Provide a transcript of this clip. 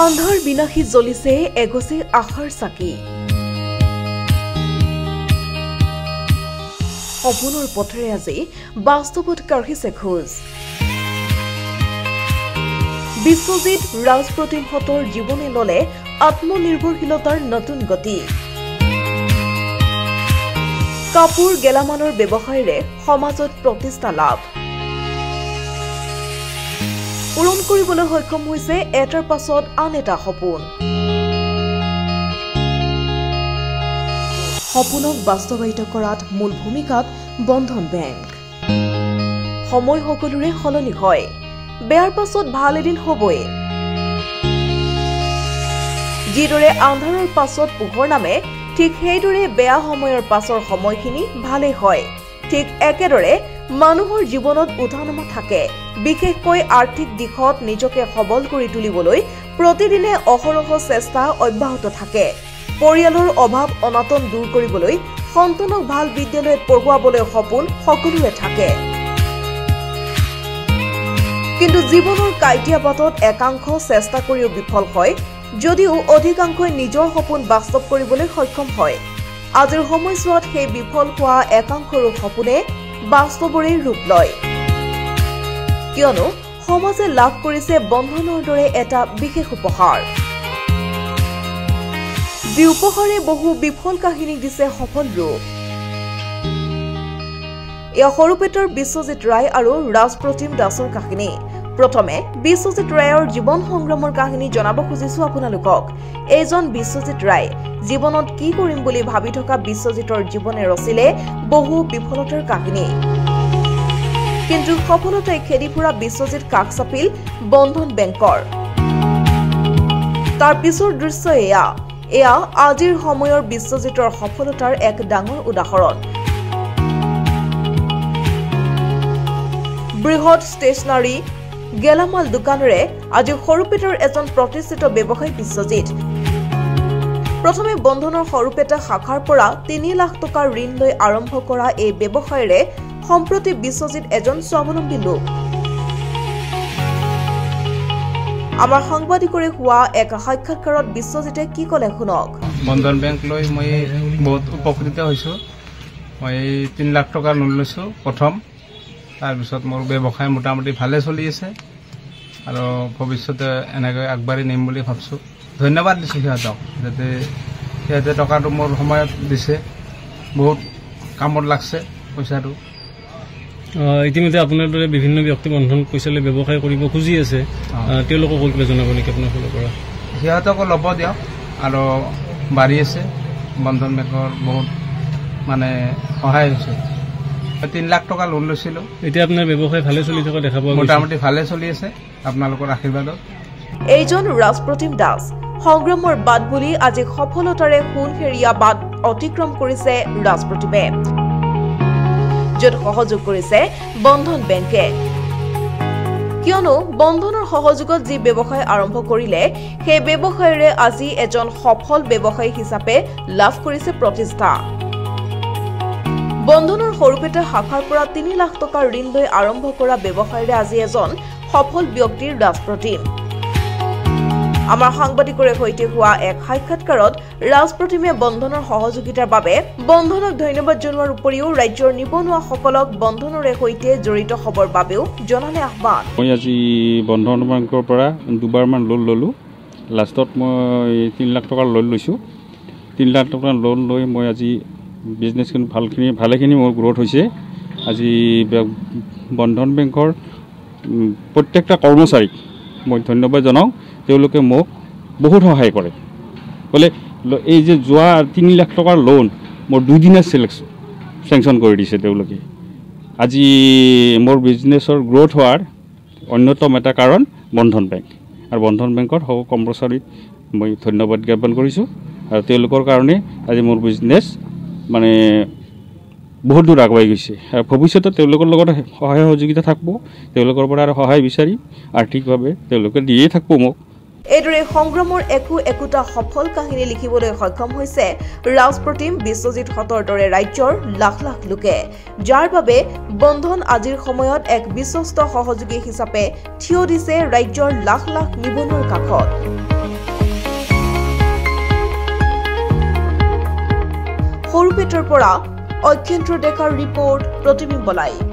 আন্ধাৰ বিনাশী জ্বলিছে এগছে আশাৰ চাকি সপোনৰ পথেৰে আজি বাস্তৱত কাঢ়িছে খোজ বিশ্বজিৎ ৰাজপ্ৰতিমহতৰ জীৱনে ললে আত্মনিৰ্ভৰশীলতাৰ নতুন গতি কাপোৰ গেলামালৰ ব্যৱসায়ৰে সমাজত প্ৰতিষ্ঠা লাভ পূৰণ কৰিবলৈ সক্ষম হৈছে এটাৰ পাছত আন এটা সপোন সপোনক বাস্তৱায়িত কৰাত মূল ভূমিকাত বন্ধন বেংক সময় সকলোৰে সলনি হয় বেয়াৰ পাছত ভাল এদিন হ'বই যিদৰে আন্ধাৰৰ পাছত পোহৰ নামে ঠিক সেইদৰে বেয়া সময়ৰ পাছৰ সময়খিনি ভালেই হয় ঠিক একেদৰে মানুহৰ জীৱনত উঠানামা থাকে বিশেষকৈ আৰ্থিক দিশত নিজকে সবল কৰি তুলিবলৈ প্ৰতিদিনে অহৰহ চেষ্টা অব্যাহত থাকে পৰিয়ালৰ অভাৱ অনাটন দূৰ কৰিবলৈ সন্তানক ভাল বিদ্যালয়ত পঢ়ুৱাবলৈ সপোন সকলোৰে থাকে কিন্তু জীৱনৰ কাইটিয়া বাটত একাংশ চেষ্টা কৰিও বিফল হয় যদিও অধিকাংশই নিজৰ সপোন বাস্তৱ কৰিবলৈ সক্ষম হয় আজিৰ সময়ছোৱাত সেই বিফল হোৱা একাংশৰ সপোনে বাস্তৱৰে ৰূপ লয় কিয়নো সমাজে লাভ কৰিছে বন্ধনৰ দৰে এটা বিশেষ উপহাৰ যি উপহাৰে বহু বিফল কাহিনীক দিছে সফল ৰূপ এয়া সৰুপেটৰ বিশ্বজিৎ ৰায় আৰু ৰাজপ্ৰতিম দাসৰ কাহিনী প্ৰথমে বিশ্বজিৎ ৰায়ৰ জীৱন সংগ্ৰামৰ কাহিনী জনাব খুজিছো আপোনালোকক এজন বিশ্বজিৎ ৰায় জীৱনত কি কৰিম বুলি ভাবি থকা বিশ্বজিৎৰ জীৱনে ৰচিলে বহু বিফলতাৰ কাহিনী কিন্তু সফলতাই খেদি ফুৰা বিশ্বজিৎ কাষ চাপিল বন্ধন বেংকৰ তাৰ পিছৰ দৃশ্য এয়া আজিৰ সময়ৰ বিশ্বজিৎৰ সফলতাৰ এক ডাঙৰ উদাহৰণ বৃহৎ ষ্টেচনাৰী গেলামাল দোকানৰে আজি সৰুপেটৰ এজন প্ৰতিষ্ঠিত ব্যৱসায়ী বিশ্বজিৎ প্ৰথমে বন্ধনৰ সৰুপেটা শাখাৰ পৰা 3 লাখ টকাৰ ঋণ লৈ আৰম্ভ কৰা এই ব্যৱসায়ৰে সম্প্ৰতি বিশ্বজিৎ এজন স্বাৱলম্বী লোক আমাৰ সাংবাদিকৰে হোৱা এক সাক্ষাৎকাৰত বিশ্বজিতে কি ক'লে শুনক বন্ধন বেংক লৈ মই বহুত উপকৃত হৈছো মই 3 লাখ টকা লোন লৈছো প্ৰথম তাৰপিছত মোৰ ব্যৱসায় মোটামুটি ভালে চলি আছে আৰু ভৱিষ্যতে এনেকৈ আগবাঢ়ি নিম বুলি ভাবছো ধন্যবাদ দিছো সিহঁতক যাতে সিহঁতে টকাটো মোৰ সময়ত দিছে বহুত কামত লাগছে পইচাটো ইতিমধ্যে আপোনাৰ দৰে বিভিন্ন ব্যক্তি বন্ধন পইচা লৈ ব্যৱসায় কৰিব খুজি আছে তেওঁলোকক কিবা জনাব নেকি আপোনাৰ ফালৰ পৰা সিহঁতকো ল'ব দিয়ক আৰু বাঢ়ি আছে বন্ধন বেংকৰ বহুত মানে সহায় হৈছে 3 লাখ টকা লোন লৈছিলো এতিয়া আপোনাৰ ব্যৱসায় ভালে চলি থকা দেখা পোৱা মোটামুটি ভালে চলি আছে আপোনালোকৰ আশীৰ্বাদত এইজন ৰাজপ্ৰতিম দাস সংগ্ৰামৰ বাট বুলি আজি সফলতাৰে সোণহেৰীয়া বাট অতিক্ৰম কৰিছে ৰাজপ্ৰতিমে য'ত সহযোগ কৰিছে বন্ধন বেংকে কিয়নো বন্ধনৰ সহযোগত যি ব্যৱসায় আৰম্ভ কৰিলে সেই ব্যৱসায়ৰে আজি এজন সফল ব্যৱসায়ী হিচাপে লাভ কৰিছে প্ৰতিষ্ঠা বন্ধনৰ সৰুপেটা শাখাৰ পৰা 3 লাখ টকাৰ ঋণ লৈ আৰম্ভ কৰা ব্যৱসায়ৰে আজি এজন সফল ব্যক্তিৰ ৰাজপ্ৰতিম আমাৰ সাংবাদিকৰে সৈতে হোৱা এক সাক্ষাৎকাৰত ৰাজপ্ৰতিমে বন্ধনৰ সহযোগিতাৰ বাবে বন্ধনক ধন্যবাদ জনোৱাৰ উপৰিও ৰাজ্যৰ নিবনুৱাসকলক বন্ধনৰে সৈতে জড়িত হ'বৰ বাবেও জনালে আহ্বান মই আজি বন্ধন বেংকৰ পৰা দুবাৰমান লোন ল'লো লাষ্টত মই 3 লাখ টকাৰ লোন লৈছোঁ 3 লাখ টকাৰ লোন লৈ মই আজি বিজনেছখন ভালেখিনি মোৰ গ্ৰোথ হৈছে আজি বন্ধন বেংকৰ প্ৰত্যেকটা কৰ্মচাৰীক মই ধন্যবাদ জনাওঁ তেওঁলোকে মোক বহুত সহায় কৰে বোলে এই যে যোৱা 3 লাখ টকাৰ লোন মোৰ 2 দিনত চেংচন কৰি দিছে তেওঁলোকে আজি মোৰ বিজনেছৰ গ্ৰোথ হোৱাৰ অন্যতম এটা কাৰণ বন্ধন বেংক আৰু বন্ধন বেংকৰ সকলো কৰ্মচাৰীক মই ধন্যবাদ জ্ঞাপন কৰিছোঁ আৰু তেওঁলোকৰ কাৰণে আজি মোৰ বিজনেছ মানে বহুত দূৰ আগুৱাই গৈছে আৰু ভৱিষ্যতে তেওঁলোকৰ লগত সহায় সহযোগিতা থাকিব তেওঁলোকৰ পৰা আৰু সহায় বিচাৰি আৰ্থিকভাৱে তেওঁলোকে দিয়ে থাকিব মোক এইদৰে সংগ্ৰামৰ একোটা সফল কাহিনী লিখিবলৈ সক্ষম হৈছে ৰাজপ্ৰতিম বিশ্বজিৎ হতৰ দৰে ৰাজ্যৰ লাখ লাখ লোকে যাৰ বাবে বন্ধন আজিৰ সময়ত এক বিশ্বস্ত সহযোগী হিচাপে থিয় দিছে ৰাজ্যৰ লাখ লাখ নিবনুৱাৰ কাষত বৰপেটাৰ পৰা অক্ষেন্দ্ৰ ডেকাৰ ৰিপৰ্ট প্ৰতিবিম্ব লাইভ।